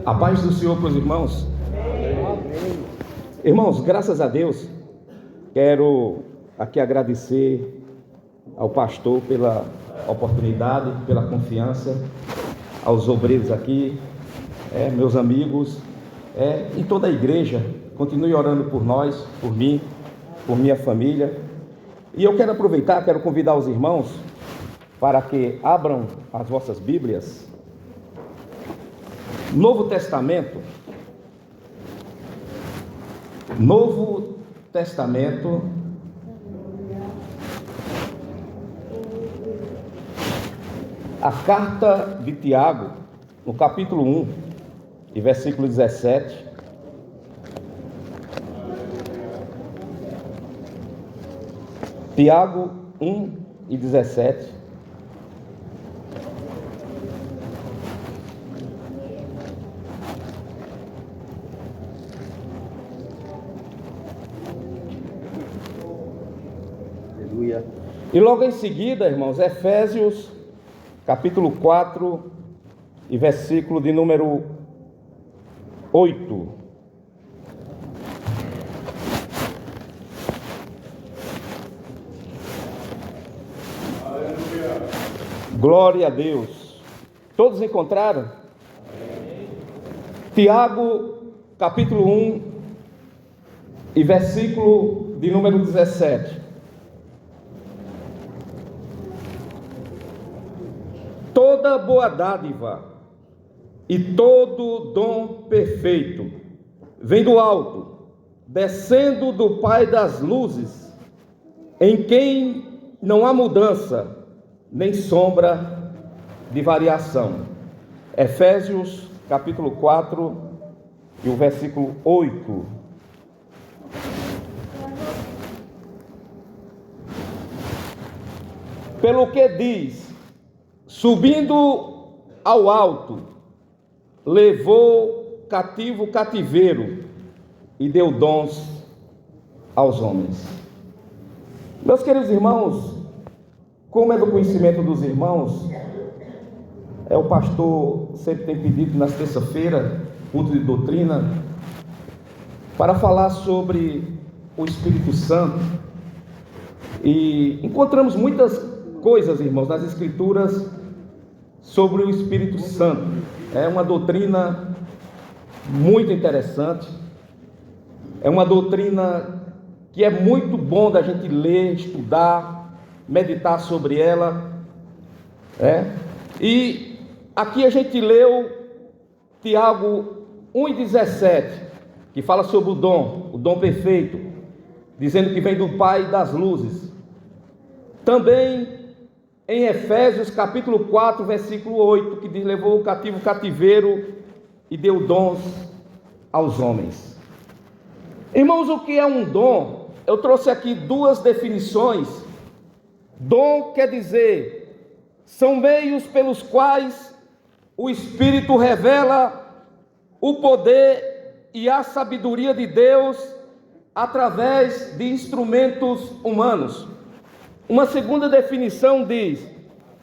A paz do Senhor para os irmãos. Irmãos, graças a Deus, quero aqui agradecer ao pastor pela oportunidade, pela confiança, aos obreiros aqui, meus amigos, e toda a igreja. Continue orando por nós, por mim, por minha família. E eu quero aproveitar, quero convidar os irmãos para que abram as vossas Bíblias. Novo Testamento, a carta de Tiago, no capítulo 1, e versículo 17. Tiago 1 e 17. Aleluia. E logo em seguida, irmãos, Efésios, capítulo 4 e versículo de número 8. Glória a Deus. Todos encontraram? Amém. Tiago, capítulo 1 e versículo de número 17. Toda boa dádiva e todo dom perfeito vem do alto, descendo do Pai das luzes, em quem não há mudança nem sombra de variação. Efésios capítulo 4 e o versículo 8. Pelo que diz: subindo ao alto, levou cativo o cativeiro e deu dons aos homens. Meus queridos irmãos, como é do conhecimento dos irmãos, o pastor sempre tem pedido nas terça-feira, culto de doutrina, para falar sobre o Espírito Santo. E encontramos muitas coisas, irmãos, nas Escrituras sobre o Espírito Santo. É uma doutrina muito interessante, é uma doutrina que é muito bom da gente ler, estudar, meditar sobre ela. E aqui a gente leu Tiago 1,17, que fala sobre o dom perfeito, dizendo que vem do Pai das luzes. Também em Efésios capítulo 4, versículo 8, que diz: levou o cativo o cativeiro e deu dons aos homens. Irmãos, o que é um dom? Eu trouxe aqui duas definições. Dom quer dizer, são meios pelos quais o Espírito revela o poder e a sabedoria de Deus através de instrumentos humanos. Uma segunda definição diz: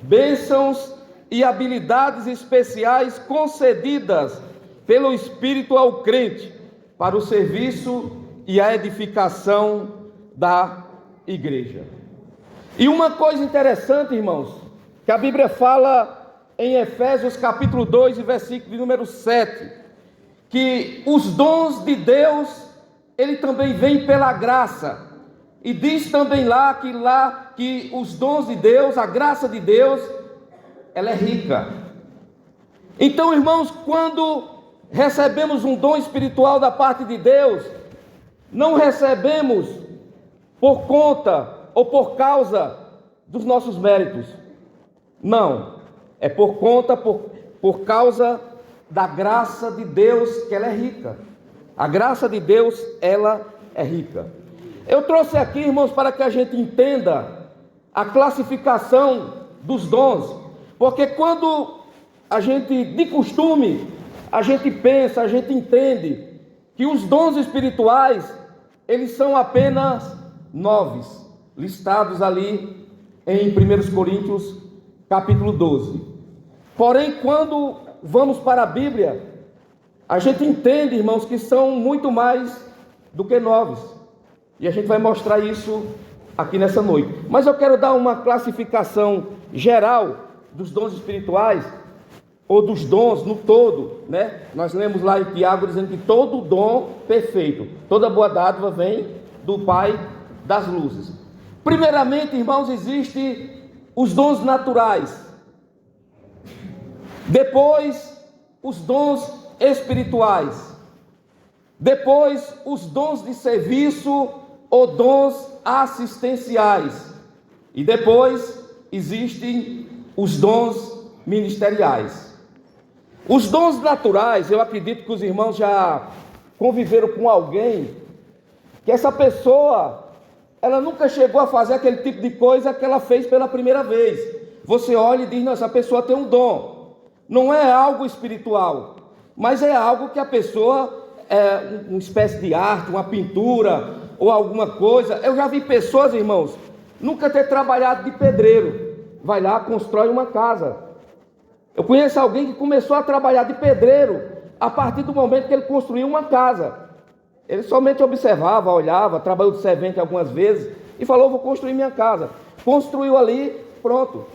bênçãos e habilidades especiais concedidas pelo Espírito ao crente para o serviço e a edificação da igreja. E uma coisa interessante, irmãos, que a Bíblia fala em Efésios capítulo 2 e versículo de número 7, que os dons de Deus, ele também vem pela graça. E diz também lá que os dons de Deus, a graça de Deus, ela é rica. Então, irmãos, quando recebemos um dom espiritual da parte de Deus, não recebemos por conta ou por causa dos nossos méritos. Não, é por causa da graça de Deus, que ela é rica. A graça de Deus, ela é rica. Eu trouxe aqui, irmãos, para que a gente entenda a classificação dos dons, porque quando a gente, de costume, a gente pensa, a gente entende que os dons espirituais, eles são apenas 9, listados ali em 1 Coríntios capítulo 12. Porém, quando vamos para a Bíblia, a gente entende, irmãos, que são muito mais do que 9. E a gente vai mostrar isso aqui nessa noite. Mas eu quero dar uma classificação geral dos dons espirituais, ou dos dons no todo, né? Nós lemos lá em Tiago dizendo que todo dom perfeito, toda boa dádiva vem do Pai das luzes. Primeiramente, irmãos, existem os dons naturais. Depois, os dons espirituais. Depois, os dons de serviço ou dons assistenciais. E depois, existem os dons ministeriais. Os dons naturais, eu acredito que os irmãos já conviveram com alguém que essa pessoa, ela nunca chegou a fazer aquele tipo de coisa que ela fez pela primeira vez. Você olha e diz, não, essa pessoa tem um dom. Não é algo espiritual, mas é algo que a pessoa, uma espécie de arte, uma pintura ou alguma coisa. Eu já vi pessoas, irmãos, nunca ter trabalhado de pedreiro. Vai lá, constrói uma casa. Eu conheço alguém que começou a trabalhar de pedreiro a partir do momento que ele construiu uma casa. Ele somente observava, olhava, trabalhou de servente algumas vezes e falou, vou construir minha casa. Construiu ali, pronto.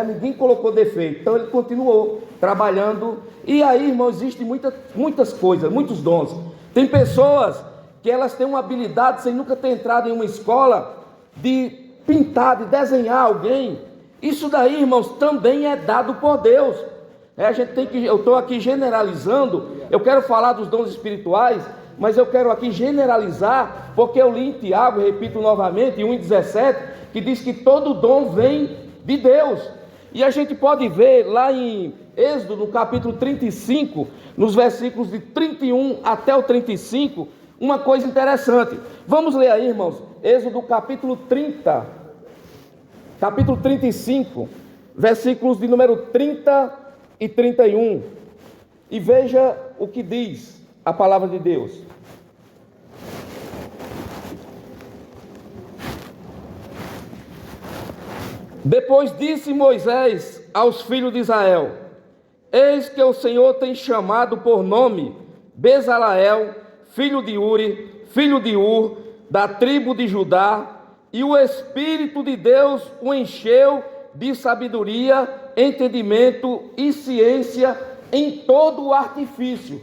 Ninguém colocou defeito. Então ele continuou trabalhando. E aí, irmão, existem muitas coisas, muitos dons. Tem pessoas que elas têm uma habilidade, sem nunca ter entrado em uma escola, de pintar, de desenhar alguém. Isso daí, irmãos, também é dado por Deus. Eu estou aqui generalizando, eu quero falar dos dons espirituais, mas eu quero aqui generalizar, porque eu li em Tiago, repito novamente, em 1,17, que diz que todo dom vem de Deus. E a gente pode ver lá em Êxodo, no capítulo 35, nos versículos de 31 até o 35, uma coisa interessante. Vamos ler aí, irmãos, Êxodo capítulo 30. Capítulo 35, versículos de número 30 e 31. E veja o que diz a palavra de Deus. Depois disse Moisés aos filhos de Israel: eis que o Senhor tem chamado por nome Bezaleel, filho de Uri, filho de Ur, da tribo de Judá, e o Espírito de Deus o encheu de sabedoria, entendimento e ciência em todo o artifício.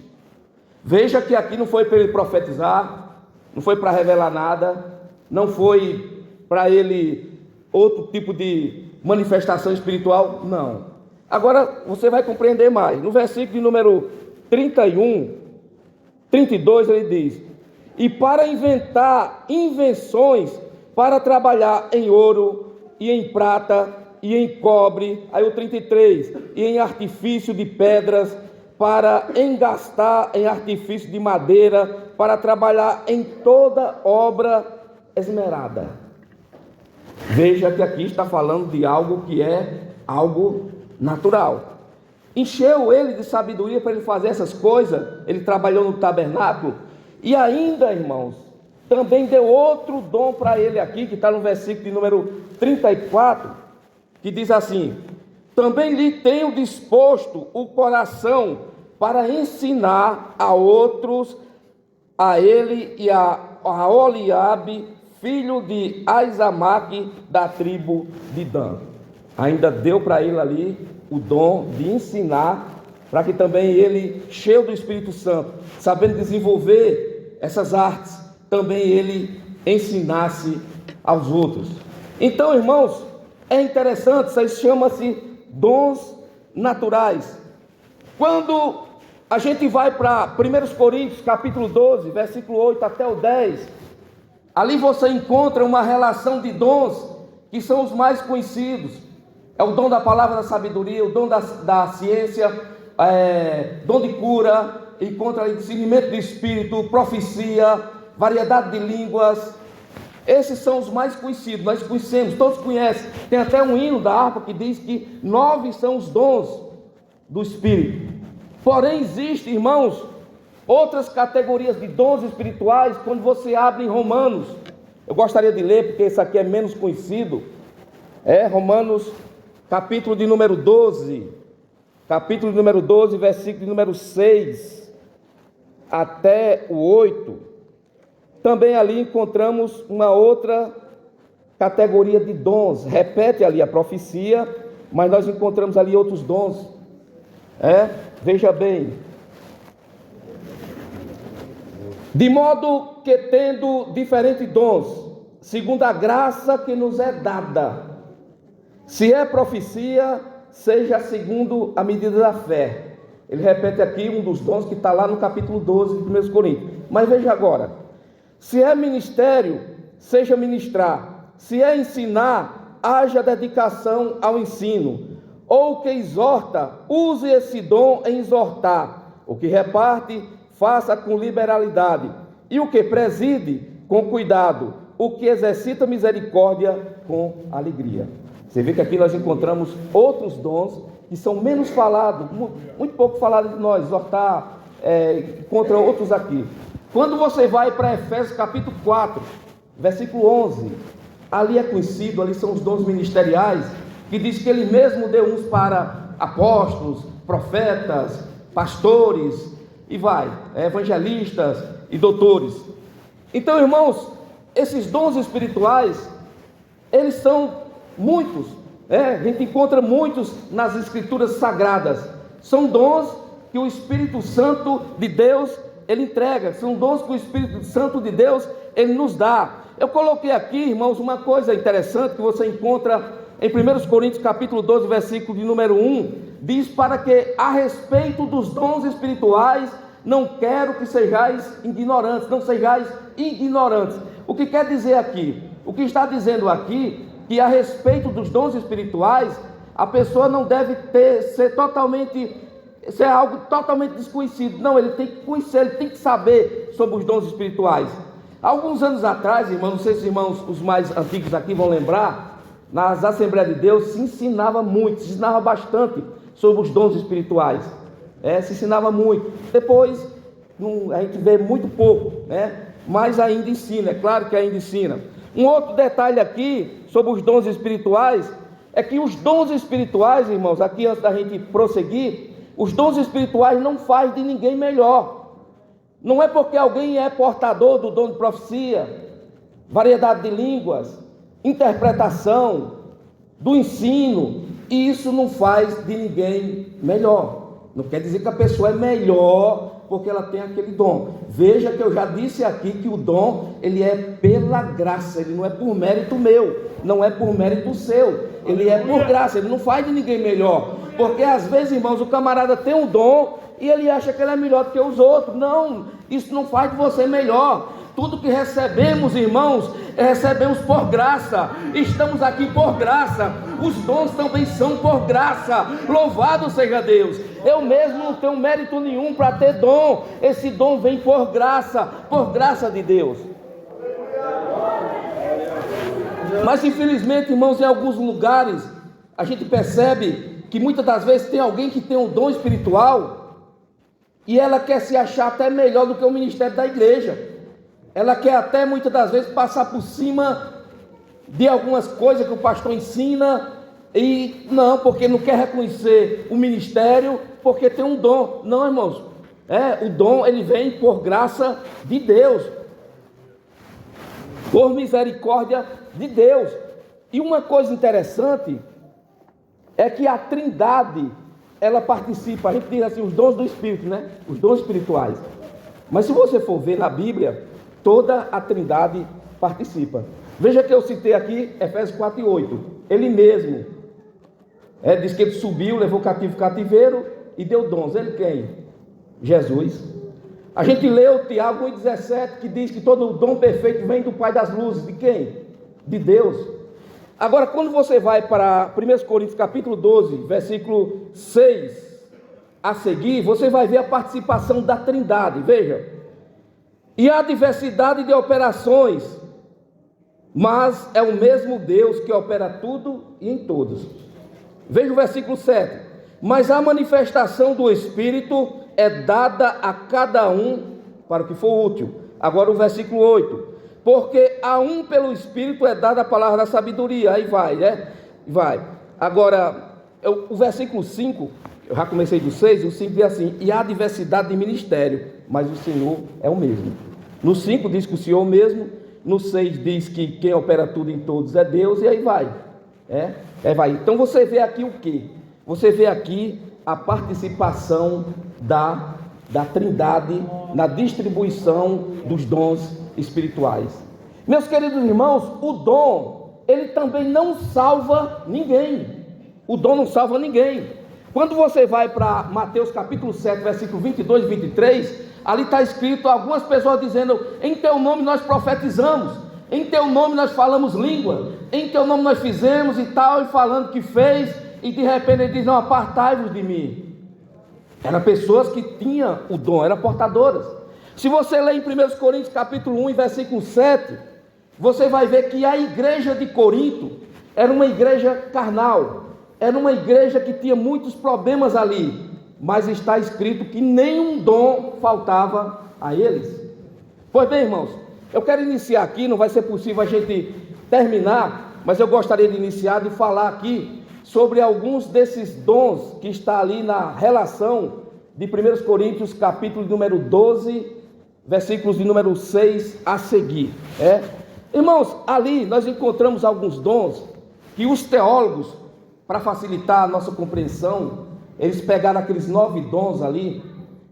Veja que aqui não foi para ele profetizar, não foi para revelar nada, não foi para ele outro tipo de manifestação espiritual, não. Agora você vai compreender mais. No versículo de número 31, 32 ele diz: e para inventar invenções, para trabalhar em ouro, e em prata, e em cobre, aí o 33, e em artifício de pedras, para engastar em artifício de madeira, para trabalhar em toda obra esmerada. Veja que aqui está falando de algo que é algo natural. Encheu ele de sabedoria para ele fazer essas coisas, ele trabalhou no tabernáculo, e ainda, irmãos, também deu outro dom para ele aqui, que está no versículo de número 34, que diz assim: também lhe tenho disposto o coração para ensinar a outros, a ele e a Oliabe, filho de Aizamaque, da tribo de Dan. Ainda deu para ele ali o dom de ensinar, para que também ele, cheio do Espírito Santo, sabendo desenvolver essas artes, também ele ensinasse aos outros. Então, irmãos, é interessante, isso aí chama-se dons naturais. Quando a gente vai para 1 Coríntios, capítulo 12, versículo 8 até o 10, ali você encontra uma relação de dons que são os mais conhecidos. É o dom da palavra da sabedoria, o dom da ciência, dom de cura, encontra ali discernimento de espírito, profecia, variedade de línguas. Esses são os mais conhecidos, nós conhecemos, todos conhecem. Tem até um hino da harpa que diz que 9 são os dons do Espírito. Porém, existem, irmãos, outras categorias de dons espirituais. Quando você abre em Romanos, eu gostaria de ler, porque esse aqui é menos conhecido, Romanos, capítulo de número 12, capítulo número 12, versículo número 6 até o 8, também ali encontramos uma outra categoria de dons. Repete ali a profecia, mas nós encontramos ali outros dons. Veja bem. De modo que, tendo diferentes dons, segundo a graça que nos é dada, se é profecia, seja segundo a medida da fé. Ele repete aqui um dos dons que está lá no capítulo 12 de 1 Coríntios. Mas veja agora: se é ministério, seja ministrar; se é ensinar, haja dedicação ao ensino; ou o que exorta, use esse dom em exortar; o que reparte, faça com liberalidade; e o que preside, com cuidado; o que exercita misericórdia, com alegria. Você vê que aqui nós encontramos outros dons que são menos falados, muito pouco falados de nós, exortar, contra outros aqui. Quando você vai para Efésios capítulo 4, versículo 11, ali é conhecido, ali são os dons ministeriais, que diz que ele mesmo deu uns para apóstolos, profetas, pastores, e evangelistas e doutores. Então, irmãos, esses dons espirituais, eles são muitos, a gente encontra muitos nas escrituras sagradas. São dons que o Espírito Santo de Deus, ele entrega, são dons que o Espírito Santo de Deus, ele nos dá. Eu coloquei aqui, irmãos, uma coisa interessante que você encontra em 1 Coríntios capítulo 12, versículo de número 1, diz: para que a respeito dos dons espirituais, não quero que sejais ignorantes, não sejais ignorantes. O que quer dizer aqui? O que está dizendo aqui, que a respeito dos dons espirituais, a pessoa não deve ser algo totalmente desconhecido. Não, ele tem que conhecer, ele tem que saber sobre os dons espirituais. Alguns anos atrás, irmãos, não sei se os irmãos, os mais antigos aqui vão lembrar, nas Assembleias de Deus se ensinava muito, se ensinava bastante sobre os dons espirituais. Se ensinava muito. Depois, a gente vê muito pouco, mas ainda ensina, é claro que ainda ensina. Um outro detalhe aqui sobre os dons espirituais é que os dons espirituais, irmãos, aqui antes da gente prosseguir, os dons espirituais não fazem de ninguém melhor. Não é porque alguém é portador do dom de profecia, variedade de línguas, interpretação, do ensino, e isso não faz de ninguém melhor. Não quer dizer que a pessoa é melhor porque ela tem aquele dom. Veja que eu já disse aqui que o dom, ele é pela graça, ele não é por mérito meu, não é por mérito seu, ele é por graça, ele não faz de ninguém melhor. Porque às vezes, irmãos, o camarada tem um dom e ele acha que ele é melhor do que os outros. Não, isso não faz de você melhor. Tudo que recebemos, irmãos, recebemos por graça. Estamos aqui por graça. Os dons também são por graça. Louvado seja Deus. Eu mesmo não tenho mérito nenhum para ter dom. Esse dom vem por graça de Deus. Mas infelizmente, irmãos, em alguns lugares a gente percebe que muitas das vezes tem alguém que tem um dom espiritual e ela quer se achar até melhor do que o ministério da igreja. Ela quer até muitas das vezes passar por cima de algumas coisas que o pastor ensina, e não, porque não quer reconhecer o ministério, porque tem um dom. Não, irmãos, o dom, ele vem por graça de Deus, por misericórdia de Deus. E uma coisa interessante é que a Trindade, ela participa. A gente diz assim, os dons do Espírito, os dons espirituais. Mas se você for ver na Bíblia, toda a Trindade participa. Veja que eu citei aqui Efésios 4 e 8. Ele mesmo diz que ele subiu, levou cativo o cativeiro e deu dons. Ele quem? Jesus. A gente leu Tiago 1,17, que diz que todo o dom perfeito vem do Pai das luzes. De quem? De Deus. Agora, quando você vai para 1 Coríntios capítulo 12, versículo 6 a seguir, você vai ver a participação da Trindade. Veja: e há diversidade de operações, mas é o mesmo Deus que opera tudo e em todos. Veja o versículo 7. Mas a manifestação do Espírito é dada a cada um para o que for útil. Agora o versículo 8. Porque a um pelo Espírito é dada a palavra da sabedoria. Aí vai, Vai. Agora, o versículo 5, Eu já comecei do 6, o 5 diz assim: e há diversidade de ministério, mas o Senhor é o mesmo. No 5 diz que o Senhor é o mesmo, no 6 diz que quem opera tudo em todos é Deus, e aí vai. Vai. Então você vê aqui o quê? Você vê aqui a participação da Trindade na distribuição dos dons espirituais. Meus queridos irmãos, o dom, ele também não salva ninguém. O dom não salva ninguém. Quando você vai para Mateus capítulo 7, versículo 22 e 23, ali está escrito algumas pessoas dizendo: em teu nome nós profetizamos, em teu nome nós falamos língua, em teu nome nós fizemos e tal, e falando que fez, e de repente ele diz: não, apartai-vos de mim. Eram pessoas que tinham o dom, eram portadoras. Se você ler em 1 Coríntios capítulo 1, versículo 7, você vai ver que a igreja de Corinto era uma igreja carnal, era uma igreja que tinha muitos problemas ali, mas está escrito que nenhum dom faltava a eles. Pois bem, irmãos, eu quero iniciar aqui, não vai ser possível a gente terminar, mas eu gostaria de iniciar, de falar aqui sobre alguns desses dons que está ali na relação de 1 Coríntios capítulo número 12, versículos de número 6 a seguir. Irmãos, ali nós encontramos alguns dons que os teólogos, para facilitar a nossa compreensão, eles pegaram aqueles 9 dons ali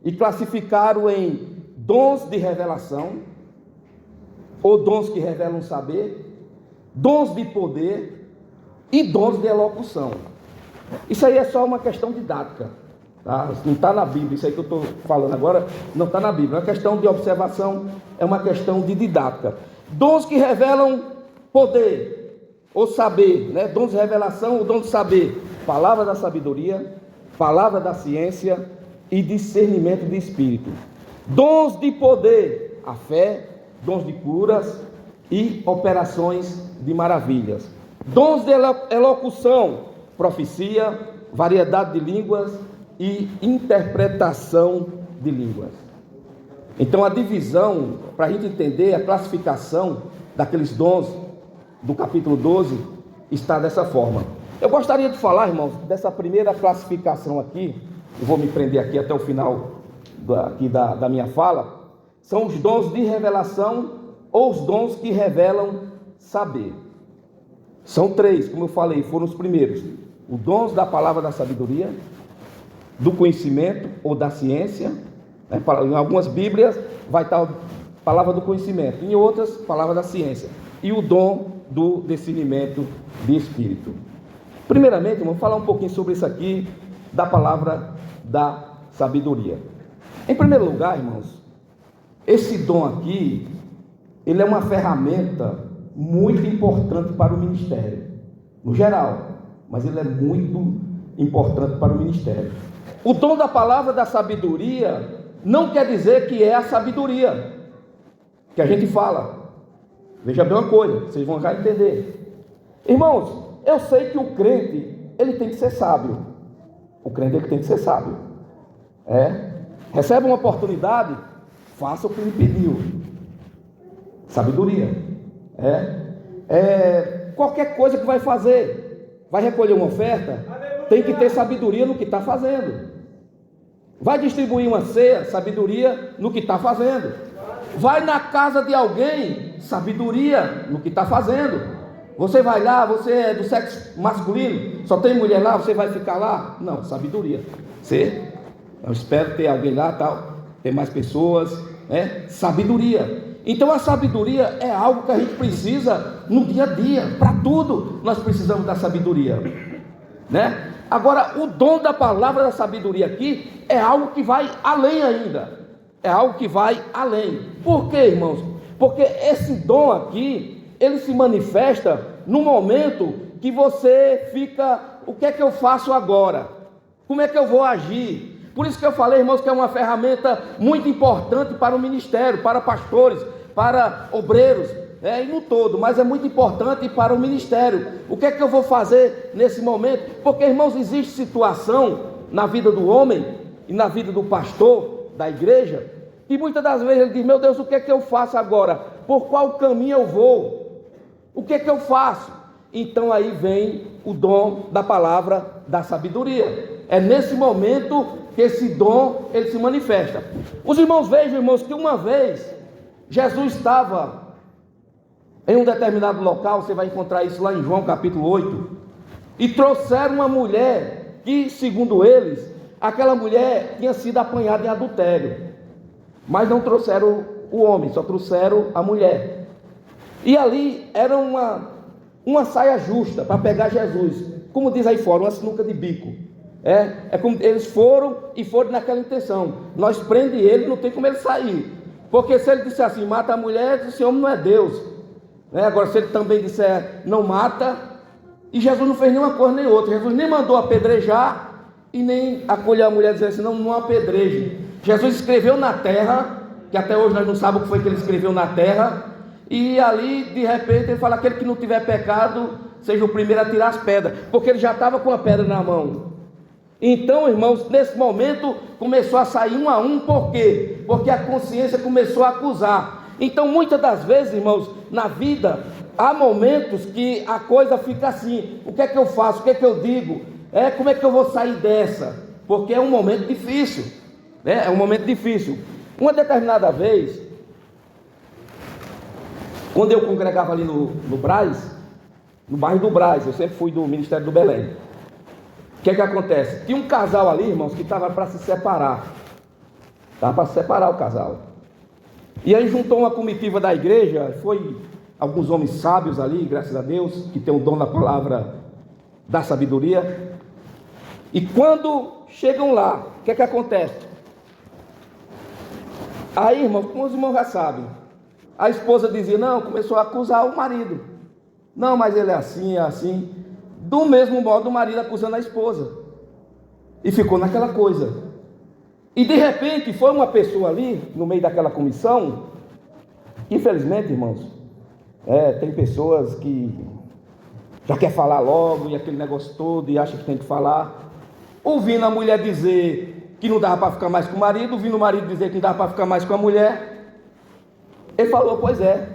e classificaram em dons de revelação, ou dons que revelam saber, dons de poder e dons de elocução. Isso aí é só uma questão didática, tá? Não está na Bíblia, isso aí que eu estou falando agora não está na Bíblia, é uma questão de observação, é uma questão de didática. Dons que revelam poder ou saber, dons de revelação, o dom de saber, palavra da sabedoria, palavra da ciência e discernimento de espírito. Dons de poder, a fé, dons de curas e operações de maravilhas. Dons de elocução, profecia, variedade de línguas e interpretação de línguas. Então a divisão, para a gente entender a classificação daqueles dons do capítulo 12, está dessa forma. Eu gostaria de falar, irmãos, dessa primeira classificação aqui. Eu vou me prender aqui até o final da minha fala. São os dons de revelação ou os dons que revelam saber. São 3, como eu falei, foram os primeiros: os dons da palavra da sabedoria, do conhecimento ou da ciência. Em algumas Bíblias vai estar a palavra do conhecimento, em outras, palavra da ciência, e o dom do discernimento de espírito. Primeiramente, vamos falar um pouquinho sobre isso aqui, da palavra da sabedoria. Em primeiro lugar, irmãos, esse dom aqui, ele é uma ferramenta muito importante para o ministério, no geral, mas ele é muito importante para o ministério. O dom da palavra da sabedoria não quer dizer que é a sabedoria que a gente fala. Veja bem uma coisa, vocês vão já entender. Irmãos, eu sei que o crente, ele tem que ser sábio. O crente, ele tem que ser sábio. Recebe uma oportunidade, faça o que ele pediu. Sabedoria. Qualquer coisa que vai fazer, vai recolher uma oferta, tem que ter sabedoria no que está fazendo. Vai distribuir uma ceia, sabedoria no que está fazendo. Vai na casa de alguém, sabedoria no que está fazendo. Você vai lá, você é do sexo masculino, só tem mulher lá, você vai ficar lá? Não, sabedoria. Eu espero ter alguém lá, tal, ter mais pessoas, sabedoria. Então a sabedoria é algo que a gente precisa no dia a dia, para tudo nós precisamos da sabedoria, Agora, o dom da palavra da sabedoria aqui é algo que vai além ainda. É algo que vai além. Por quê, irmãos? Porque esse dom aqui, ele se manifesta no momento que você fica: o que é que eu faço agora? Como é que eu vou agir? Por isso que eu falei, irmãos, que é uma ferramenta muito importante para o ministério, para pastores, para obreiros, e no todo, mas é muito importante para o ministério. O que é que eu vou fazer nesse momento? Porque, irmãos, existe situação na vida do homem e na vida do pastor da igreja, e muitas das vezes ele diz: meu Deus, o que é que eu faço agora? Por qual caminho eu vou? O que é que eu faço? Então aí vem o dom da palavra da sabedoria. É nesse momento que esse dom ele se manifesta. Os irmãos vejam, irmãos, que uma vez Jesus estava em um determinado local, você vai encontrar isso lá em João capítulo 8, e trouxeram uma mulher que, segundo eles, aquela mulher tinha sido apanhada em adultério, mas não trouxeram o homem, só trouxeram a mulher. E ali era uma saia justa para pegar Jesus, como diz aí fora, uma sinuca de bico. É como eles foram naquela intenção: nós prende ele, não tem como ele sair, porque se ele disser assim, mata a mulher, esse homem não é Deus. Agora, se ele também disser não mata, e Jesus não fez nenhuma coisa nem outra, Jesus nem mandou apedrejar e nem acolher a mulher dizendo assim, não apedreje. Jesus escreveu na terra, que até hoje nós não sabemos o que foi que ele escreveu na terra, e ali de repente ele fala: aquele que não tiver pecado seja o primeiro a tirar as pedras, porque ele já estava com a pedra na mão. Então, irmãos, nesse momento começou a sair um a um. Por quê? Porque a consciência começou a acusar. Então, muitas das vezes, irmãos, na vida há momentos que a coisa fica assim: o que é que eu faço? O que é que eu digo? Como é que eu vou sair dessa? Porque é um momento difícil, é um momento difícil. Uma determinada vez, quando eu congregava ali no Brás, no bairro do Brás, eu sempre fui do Ministério do Belém. O que é que acontece? Tinha um casal ali, irmãos, que estava para se separar. Estava para se separar o casal. E aí juntou uma comitiva da igreja, foi alguns homens sábios ali, graças a Deus, que tem o dom da palavra da sabedoria. E quando chegam lá, o que é que acontece? Aí, irmãos, como os irmãos já sabem, a esposa dizia, não, começou a acusar o marido. Não, mas ele é assim, é assim. Do mesmo modo, o marido acusando a esposa. E ficou naquela coisa. E de repente, foi uma pessoa ali, no meio daquela comissão. Infelizmente, irmãos, tem pessoas que já quer falar logo, e aquele negócio todo, e acha que tem que falar. Ouvindo a mulher dizer que não dava para ficar mais com o marido, ouvindo o marido dizer que não dava para ficar mais com a mulher. Ele falou, pois é,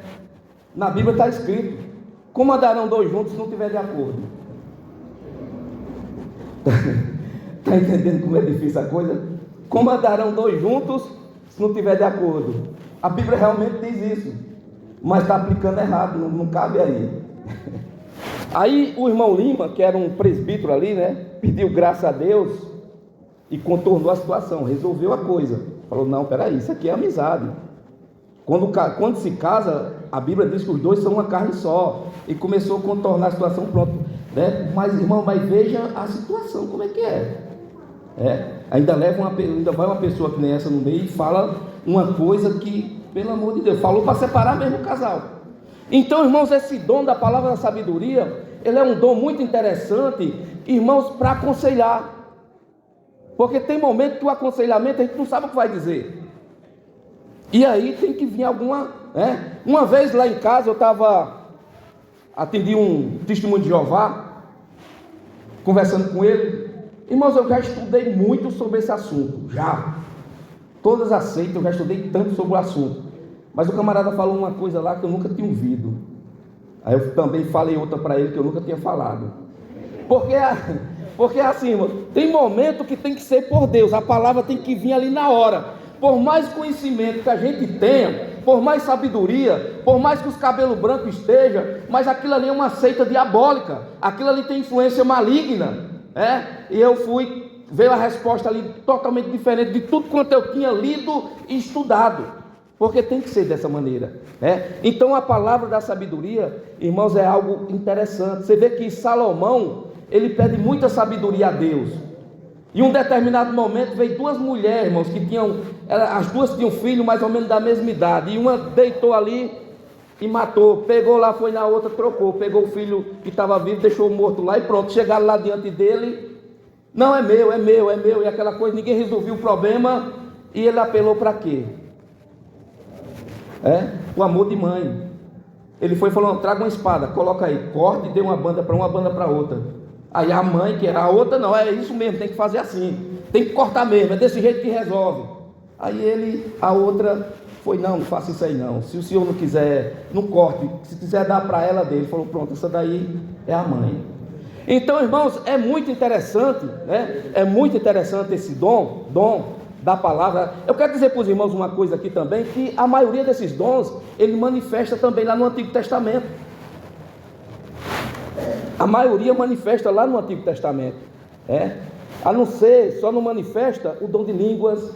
na Bíblia está escrito, como andarão dois juntos se não tiver de acordo? Está entendendo como é difícil a coisa? Como andarão dois juntos se não tiver de acordo? A Bíblia realmente diz isso, mas está aplicando errado, não cabe aí. Aí o irmão Lima, que era um presbítero ali, pediu graça a Deus e contornou a situação, resolveu a coisa. Falou, não, peraí, isso aqui é amizade. Quando se casa, a Bíblia diz que os dois são uma carne só. E começou a contornar a situação, pronto. Mas, irmão, veja a situação, como é que é. Ainda vai uma pessoa que nem essa no meio e fala uma coisa que, pelo amor de Deus, falou para separar mesmo o casal. Então, irmãos, esse dom da palavra da sabedoria, ele é um dom muito interessante, irmãos, para aconselhar. Porque tem momento que o aconselhamento a gente não sabe o que vai dizer. E aí tem que vir alguma... Uma vez lá em casa eu atendi um testemunho de Jeová, conversando com ele. Irmãos, eu já estudei muito sobre esse assunto, já. Todas as seitas eu já estudei tanto sobre o assunto. Mas o camarada falou uma coisa lá que eu nunca tinha ouvido. Aí eu também falei outra para ele que eu nunca tinha falado. Porque assim, irmãos, tem momento que tem que ser por Deus, a palavra tem que vir ali na hora. Por mais conhecimento que a gente tenha, por mais sabedoria, por mais que os cabelos brancos estejam, mas aquilo ali é uma seita diabólica, aquilo ali tem influência maligna, e eu veio a resposta ali totalmente diferente de tudo quanto eu tinha lido e estudado, porque tem que ser dessa maneira, Então a palavra da sabedoria, irmãos, é algo interessante. Você vê que Salomão, ele pede muita sabedoria a Deus. Em um determinado momento veio duas mulheres, irmãos, as duas tinham filho mais ou menos da mesma idade, e uma deitou ali e matou, pegou lá, foi na outra, trocou, pegou o filho que estava vivo, deixou morto lá e pronto. Chegaram lá diante dele, não, é meu, e aquela coisa, ninguém resolveu o problema, e ele apelou para quê? O amor de mãe. Ele foi e falou, traga uma espada, coloca aí, corte e dê uma banda para uma, banda para outra. Aí a mãe, que era a outra, não, é isso mesmo, tem que fazer assim, tem que cortar mesmo, é desse jeito que resolve. Aí a outra foi, não faça isso aí não, se o senhor não quiser, não corte, se quiser dar para ela dele. Ele falou, pronto, essa daí é a mãe. Então, irmãos, é muito interessante, né? É muito interessante esse dom da palavra. Eu quero dizer para os irmãos uma coisa aqui também, que a maioria desses dons, ele manifesta também lá no Antigo Testamento. A maioria manifesta lá no Antigo Testamento, a não ser, só não manifesta o dom de línguas,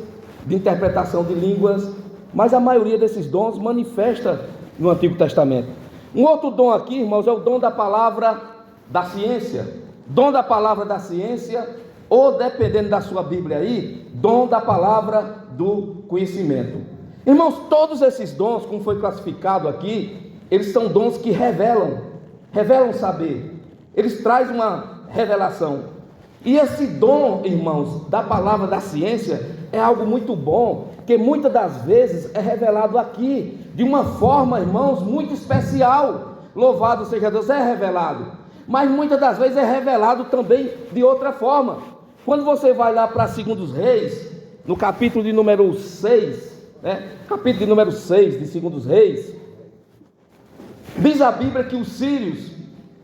de interpretação de línguas, mas a maioria desses dons manifesta no Antigo Testamento. Um outro dom aqui, irmãos, é o dom da palavra da ciência. Dom da palavra da ciência, ou dependendo da sua Bíblia aí, dom da palavra do conhecimento. Irmãos, todos esses dons, como foi classificado aqui, eles são dons que revelam saber. Eles trazem uma revelação. E esse dom, irmãos, da palavra da ciência é algo muito bom, porque muitas das vezes é revelado aqui de uma forma, irmãos, muito especial. Louvado seja Deus, é revelado. Mas muitas das vezes é revelado também de outra forma. Quando você vai lá para 2 Reis, no capítulo de número 6, capítulo de número 6 de 2 Reis, diz a Bíblia que os sírios,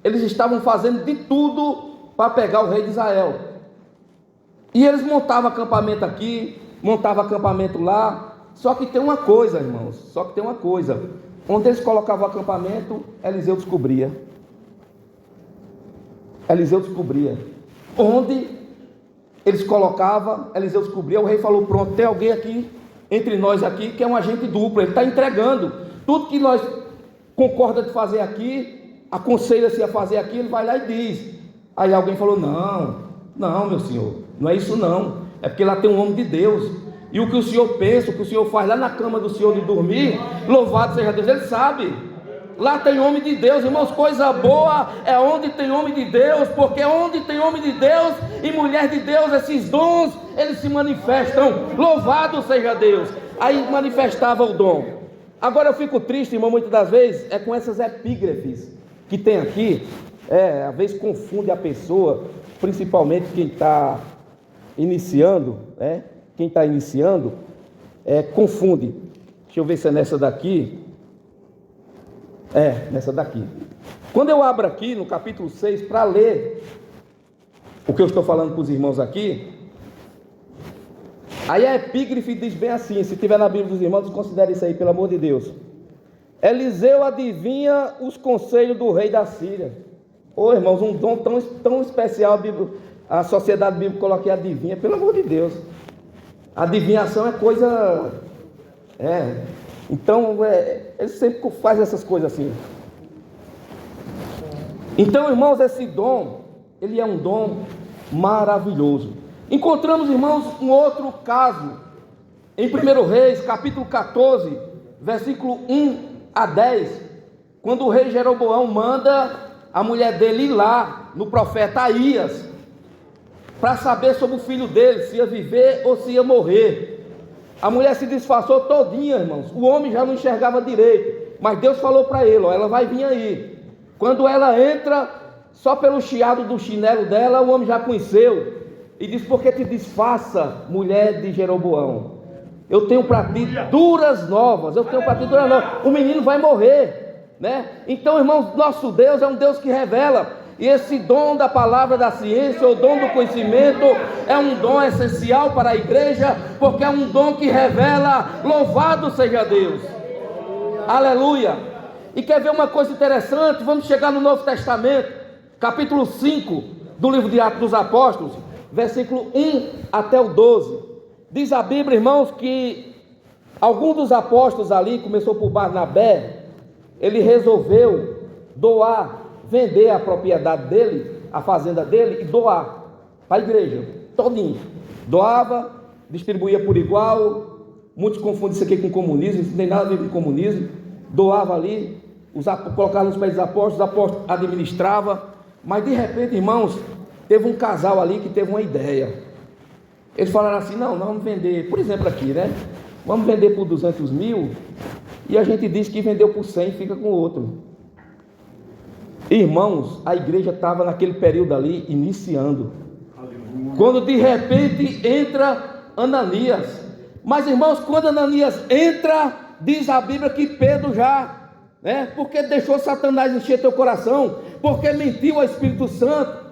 eles estavam fazendo de tudo para pegar o rei de Israel. E eles montavam acampamento aqui, montavam acampamento lá. Só que tem uma coisa, irmãos, onde eles colocavam o acampamento, Eliseu descobria. Onde eles colocavam, Eliseu descobria. O rei falou: pronto, tem alguém aqui, entre nós aqui, que é um agente duplo. Ele está entregando tudo que nós concorda de fazer aqui, aconselha-se a fazer aqui, ele vai lá e diz. Aí alguém falou: não, meu senhor, não é isso não, é porque lá tem um homem de Deus, e o que o senhor pensa, o que o senhor faz lá na cama do senhor de dormir, louvado seja Deus, ele sabe. Lá tem homem de Deus, irmãos, coisa boa é onde tem homem de Deus, porque onde tem homem de Deus e mulher de Deus, esses dons, eles se manifestam, louvado seja Deus. Aí manifestava o dom. Agora eu fico triste, irmão, muitas das vezes, é com essas epígrafes que tem aqui, às vezes confunde a pessoa, principalmente quem está iniciando, confunde. Deixa eu ver se é nessa daqui. Nessa daqui. Quando eu abro aqui no capítulo 6 para ler o que eu estou falando para os irmãos aqui, aí a epígrafe diz bem assim, se tiver na Bíblia dos irmãos, considere isso aí, pelo amor de Deus. Eliseu adivinha os conselhos do rei da Síria. Irmãos, um dom tão especial, a sociedade bíblica coloca aqui, adivinha, pelo amor de Deus. Adivinhação é coisa... Então, ele sempre faz essas coisas assim. Então, irmãos, esse dom, ele é um dom maravilhoso. Encontramos, irmãos, um outro caso, em 1 Reis, capítulo 14, versículo 1 a 10, quando o rei Jeroboão manda a mulher dele ir lá, no profeta Aías, para saber sobre o filho dele, se ia viver ou se ia morrer. A mulher se disfarçou todinha, irmãos. O homem já não enxergava direito, mas Deus falou para ele: ela vai vir aí. Quando ela entra, só pelo chiado do chinelo dela, o homem já conheceu e diz: por que te disfarça, mulher de Jeroboão? Eu tenho para ti duras novas. O menino vai morrer, Então, irmãos, nosso Deus é um Deus que revela. E esse dom da palavra da ciência, o dom do conhecimento, é um dom essencial para a igreja, porque é um dom que revela. Louvado seja Deus, aleluia. E quer ver uma coisa interessante? Vamos chegar no Novo Testamento, capítulo 5 do livro de Atos dos Apóstolos, versículo 1 até o 12. Diz a Bíblia, irmãos, que algum dos apóstolos ali, começou por Barnabé, ele resolveu vender a propriedade dele, a fazenda dele, e doar para a igreja, todinho. Doava, distribuía por igual. Muitos confundem isso aqui com comunismo, isso não tem nada a ver com comunismo. Doava ali, colocava nos pés dos apóstolos, os apóstolos administravam. Mas de repente, irmãos, teve um casal ali que teve uma ideia. Eles falaram assim: não, nós vamos vender, por exemplo aqui, vamos vender por 200 mil, e a gente diz que vendeu por 100 e fica com o outro. Irmãos, a igreja estava naquele período ali, iniciando. Aleluia. Quando de repente entra Ananias. Mas, irmãos, quando Ananias entra, diz a Bíblia que Pedro porque deixou Satanás encher teu coração, porque mentiu ao Espírito Santo.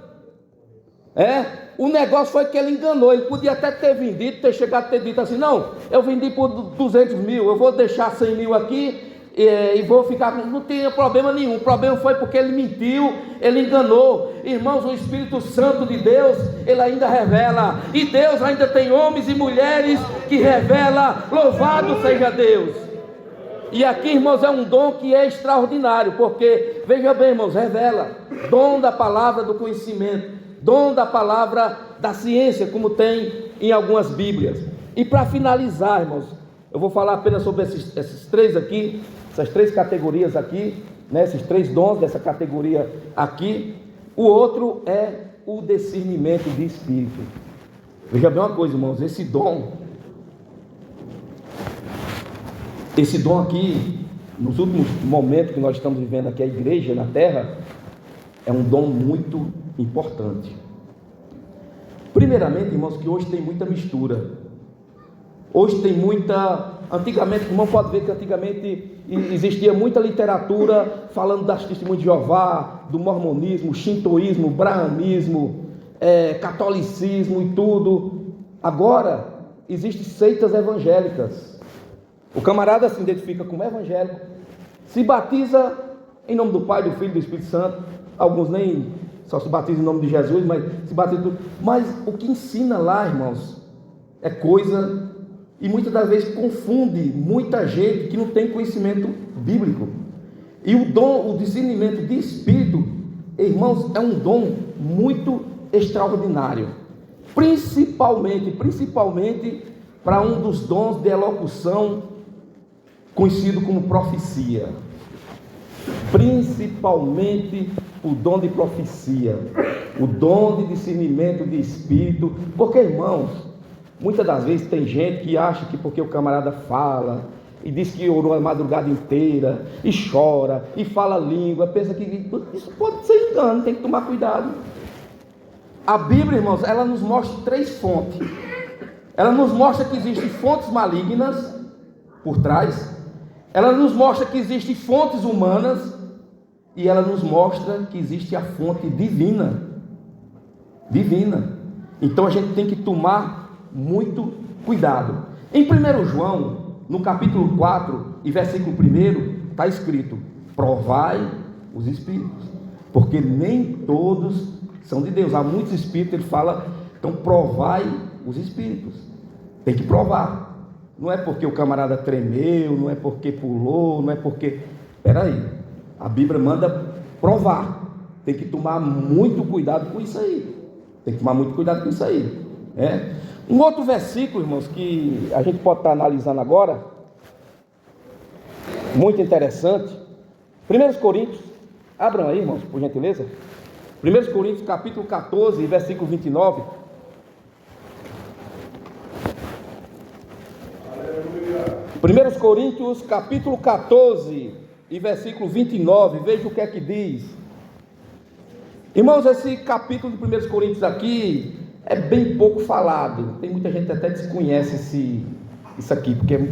O negócio foi que ele enganou. Ele podia até ter vendido, ter chegado a ter dito assim: não, eu vendi por 200 mil, eu vou deixar 100 mil aqui e vou ficar com... Não tinha problema nenhum. O problema foi porque ele mentiu, ele enganou. Irmãos, o Espírito Santo de Deus, ele ainda revela, e Deus ainda tem homens e mulheres que revela. Louvado seja Deus. E aqui, irmãos, é um dom que é extraordinário, porque, veja bem, irmãos, revela, dom da palavra do conhecimento, dom da palavra da ciência, como tem em algumas Bíblias. E para finalizar, irmãos, eu vou falar apenas sobre esses três aqui, essas três categorias aqui, né, esses três dons dessa categoria aqui. O outro é o discernimento de espírito. Veja bem uma coisa, irmãos, esse dom aqui, nos últimos momentos que nós estamos vivendo aqui, a igreja na terra, é um dom muito importante. Primeiramente, irmãos, que hoje tem muita mistura. Hoje tem muita... Antigamente, irmão, pode ver que antigamente existia muita literatura falando das testemunhas de Jeová, do mormonismo, shintoísmo, brahmanismo, catolicismo e tudo. Agora, existem seitas evangélicas. O camarada se identifica como evangélico, se batiza em nome do Pai, do Filho e do Espírito Santo. Alguns nem só se batizam em nome de Jesus, mas se batizam. Mas o que ensina lá, irmãos, é coisa, e muitas das vezes confunde muita gente que não tem conhecimento bíblico. E o dom, o discernimento de espírito, irmãos, é um dom muito extraordinário, principalmente para um dos dons de elocução conhecido como profecia. Principalmente o dom de profecia, o dom de discernimento de espírito. Porque, irmãos, muitas das vezes tem gente que acha que porque o camarada fala e diz que orou a madrugada inteira e chora e fala língua, pensa que isso pode ser engano, tem que tomar cuidado. A Bíblia, irmãos, ela nos mostra três fontes. Ela nos mostra que existem fontes malignas por trás, ela nos mostra que existem fontes humanas, e ela nos mostra que existe a fonte divina. Então a gente tem que tomar muito cuidado. Em 1 João, no capítulo 4 e versículo 1, está escrito: provai os espíritos, porque nem todos são de Deus. Há muitos espíritos, ele fala, então provai os espíritos. Tem que provar. Não é porque o camarada tremeu, não é porque pulou, não é porque... Espera aí, a Bíblia manda provar. Tem que tomar muito cuidado com isso aí. Um outro versículo, irmãos, que a gente pode estar analisando agora, muito interessante. 1 Coríntios, abram aí, irmãos, por gentileza. 1 Coríntios, capítulo 14, versículo 29. 1 Coríntios, capítulo 14 e versículo 29, veja o que é que diz. Irmãos, esse capítulo de 1 Coríntios aqui é bem pouco falado. Tem muita gente que até desconhece isso aqui, porque é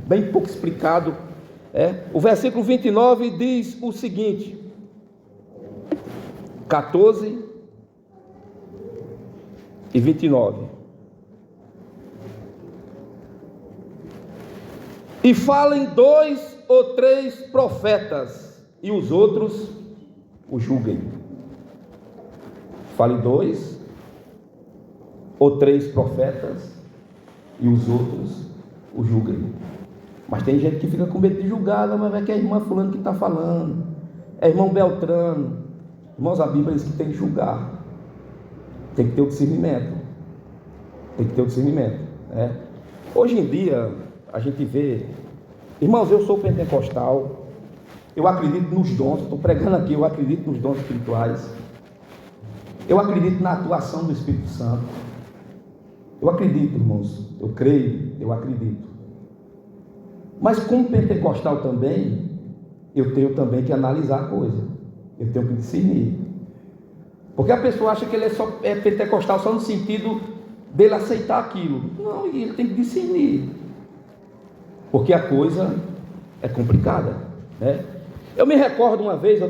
bem pouco explicado. O versículo 29 diz o seguinte, 14 e 29. E falem 2 ou 3 profetas, e os outros o julguem. Fale 2 ou 3 profetas, e os outros o julguem. Mas tem gente que fica com medo de julgar, mas é que é a irmã fulano que está falando, é irmão Beltrano. Irmãos, a Bíblia diz que tem que julgar, tem que ter o discernimento, Hoje em dia a gente vê, irmãos, eu sou pentecostal, eu acredito nos dons, estou pregando aqui, eu acredito nos dons espirituais, eu acredito na atuação do Espírito Santo, eu acredito, irmãos, eu creio, eu acredito. Mas como pentecostal também, eu tenho também que analisar a coisa, eu tenho que discernir. Porque a pessoa acha que ele é pentecostal só no sentido dele aceitar aquilo. Não, ele tem que discernir, porque a coisa é complicada, né? Eu me recordo uma vez,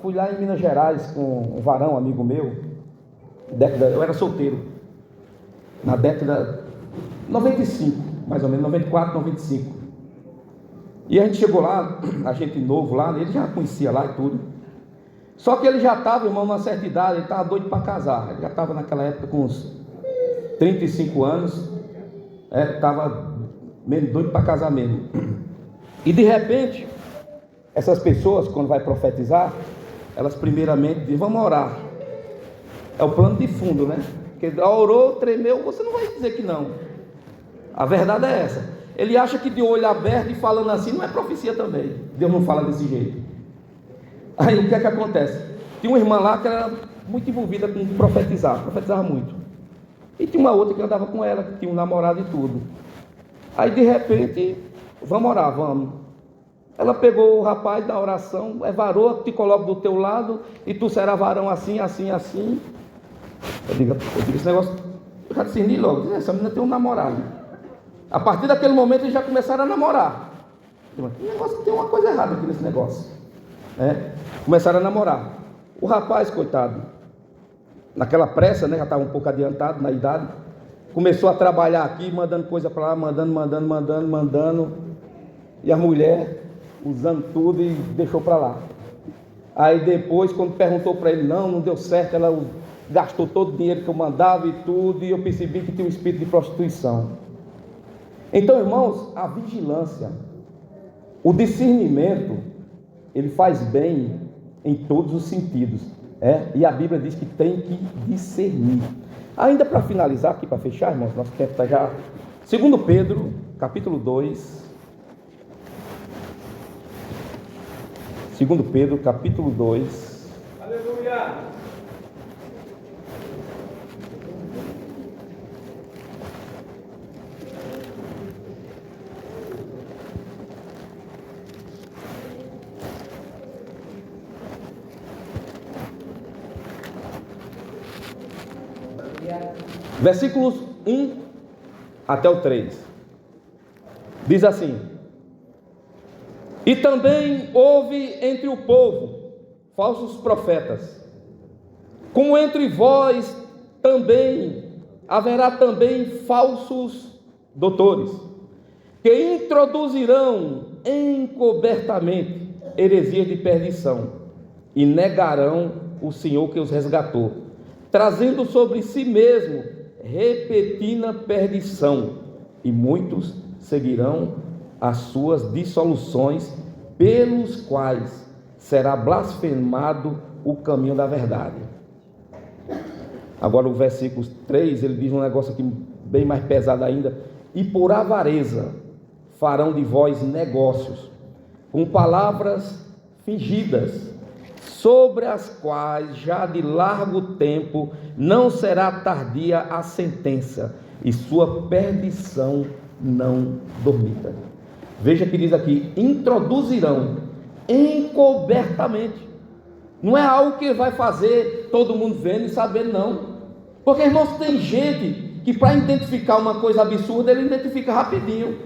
fui lá em Minas Gerais com um varão, amigo meu, eu era solteiro, na década 95, mais ou menos, 94, 95. E a gente chegou lá, a gente novo lá, ele já conhecia lá e tudo. Só que ele já estava, irmão, numa certa idade, ele estava doido para casar. Ele já estava naquela época com uns 35 anos, estava mesmo doido para casar mesmo. E de repente, essas pessoas, quando vai profetizar, elas primeiramente dizem, vamos orar. É o plano de fundo, né? Porque orou, tremeu, você não vai dizer que não. A verdade é essa. Ele acha que de olho aberto e falando assim não é profecia também. Deus não fala desse jeito. Aí o que é que acontece? Tinha uma irmã lá que era muito envolvida com profetizava muito. E tinha uma outra que andava com ela, que tinha um namorado e tudo. Aí de repente, vamos orar, vamos. Ela pegou o rapaz da oração, varou, te coloco do teu lado, e tu será varão assim, assim, assim. Eu digo esse negócio, eu já discerni logo, essa menina tem um namorado. A partir daquele momento eles já começaram a namorar. Tem uma coisa errada aqui nesse negócio. Começaram a namorar. O rapaz, coitado, naquela pressa, já estava um pouco adiantado na idade, começou a trabalhar aqui, mandando coisa para lá, mandando. E a mulher usando tudo e deixou para lá. Aí depois, quando perguntou para ele, não deu certo, ela gastou todo o dinheiro que eu mandava e tudo, e eu percebi que tinha um espírito de prostituição. Então, irmãos, a vigilância, o discernimento, ele faz bem em todos os sentidos, e a Bíblia diz que tem que discernir. Ainda para finalizar aqui, para fechar, irmãos, nosso tempo está já. 2 Pedro, capítulo 2. 2 Pedro, capítulo 2. Aleluia! Versículos 1 até o 3. Diz assim: E também houve entre o povo falsos profetas, como entre vós também haverá também falsos doutores, que introduzirão encobertamente heresias de perdição, e negarão o Senhor que os resgatou, trazendo sobre si mesmo repentina perdição, e muitos seguirão as suas dissoluções, pelos quais será blasfemado o caminho da verdade. Agora o versículo 3, ele diz um negócio aqui bem mais pesado ainda: e por avareza farão de vós negócios, com palavras fingidas, sobre as quais já de largo tempo não será tardia a sentença, e sua perdição não dormita. Veja que diz aqui: introduzirão encobertamente. Não é algo que vai fazer todo mundo vendo e sabendo, não. Porque, irmãos, tem gente que para identificar uma coisa absurda, ele identifica rapidinho.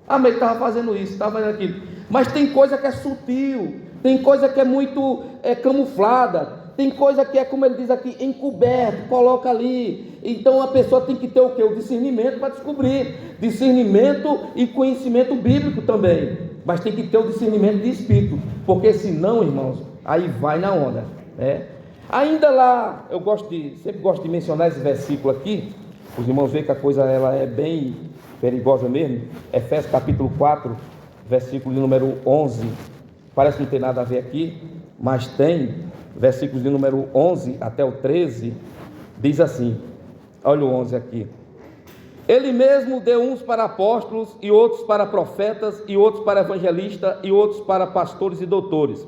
Mas ele estava fazendo isso, estava fazendo aquilo. Mas tem coisa que é sutil, tem coisa que é muito camuflada, tem coisa que é, como ele diz aqui, encoberto, coloca ali. Então a pessoa tem que ter o quê? O discernimento para descobrir. Discernimento e conhecimento bíblico também. Mas tem que ter o discernimento de espírito, porque senão, irmãos, aí vai na onda. Ainda lá, sempre gosto de mencionar esse versículo aqui. Os irmãos veem que a coisa ela é bem perigosa mesmo. Efésios capítulo 4, versículo de número 11. Parece que não tem nada a ver aqui, mas tem. Versículos de número 11 até o 13, diz assim, olha o 11 aqui: Ele mesmo deu uns para apóstolos, e outros para profetas, e outros para evangelistas, e outros para pastores e doutores,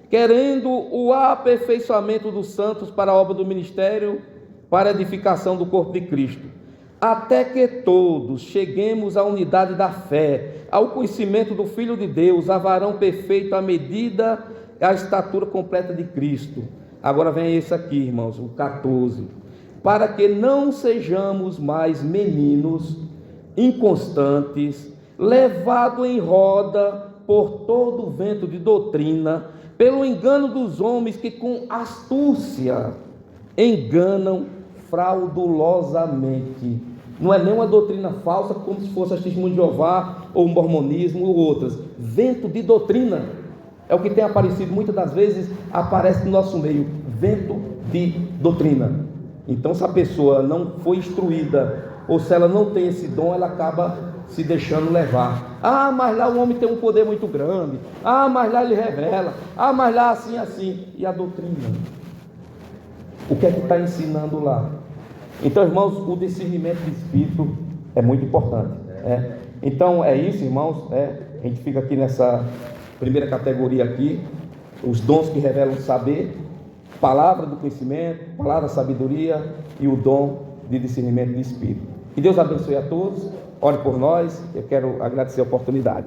querendo o aperfeiçoamento dos santos para a obra do ministério, para a edificação do corpo de Cristo, até que todos cheguemos à unidade da fé, ao conhecimento do Filho de Deus, a varão perfeito, à medida, a estatura completa de Cristo. Agora vem esse aqui, irmãos, o 14: para que não sejamos mais meninos inconstantes, levados em roda por todo o vento de doutrina, pelo engano dos homens que com astúcia enganam fraudulosamente. Não é nem uma doutrina falsa, como se fosse a Testemunho de Jeová, ou o mormonismo, ou outras. Vento de doutrina é o que tem aparecido, muitas das vezes aparece no nosso meio, vento de doutrina. Então, se a pessoa não foi instruída, ou se ela não tem esse dom, ela acaba se deixando levar. Ah, mas lá o homem tem um poder muito grande. Ah, mas lá ele revela. Ah, mas lá assim, assim. E a doutrina? O que é que está ensinando lá? Então, irmãos, o discernimento de espírito é muito importante. Então, é isso, irmãos. A gente fica aqui nessa primeira categoria aqui. Os dons que revelam saber, palavra do conhecimento, palavra da sabedoria e o dom de discernimento de espírito. Que Deus abençoe a todos. Ore por nós. Eu quero agradecer a oportunidade.